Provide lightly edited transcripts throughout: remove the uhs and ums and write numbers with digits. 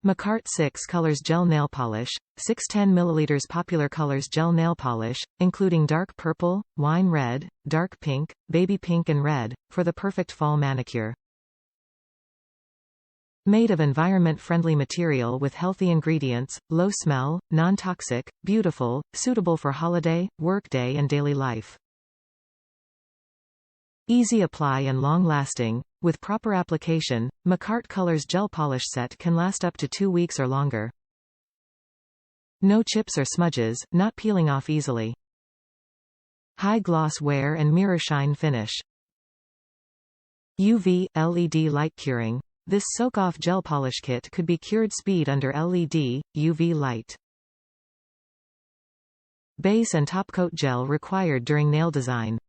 Makartt 6 Colors Gel Nail Polish, 610 ml Popular Colors Gel Nail Polish, including dark purple, wine red, dark pink, baby pink and red, for the perfect fall manicure. Made of environment-friendly material with healthy ingredients, low smell, non-toxic, beautiful, suitable for holiday, workday and daily life. Easy apply and long-lasting. With proper application, Makartt Colors Gel Polish Set can last up to 2 weeks or longer. No chips or smudges, not peeling off easily. High gloss wear and mirror shine finish. UV, LED light curing. This soak-off gel polish kit could be cured speed under LED, UV light. Base and top coat gel required during nail design.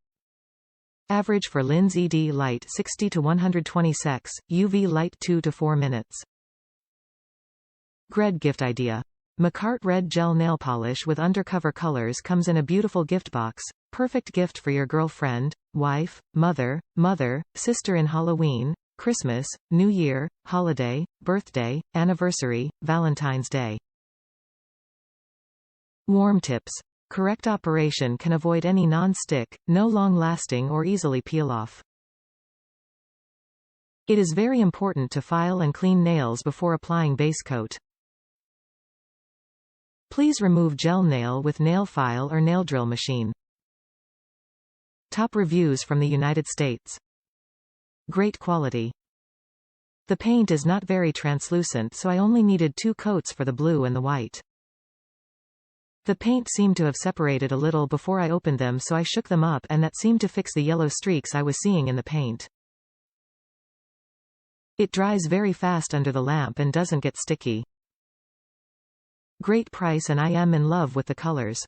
Average for LinsED light 60 to 120 secs, UV light 2 to 4 minutes. Gred gift idea. Makartt Red Gel Nail Polish with undercover colors comes in a beautiful gift box, perfect gift for your girlfriend, wife, mother, sister in Halloween, Christmas, New Year, holiday, birthday, anniversary, Valentine's Day. Warm tips. Correct operation can avoid any non-stick, no long-lasting or easily peel-off. It is very important to file and clean nails before applying base coat. Please remove gel nail with nail file or nail drill machine. Top reviews from the United States. Great quality. The paint is not very translucent, so I only needed 2 coats for the blue and the white. The paint seemed to have separated a little before I opened them, so I shook them up and that seemed to fix the yellow streaks I was seeing in the paint. It dries very fast under the lamp and doesn't get sticky. Great price and I am in love with the colors.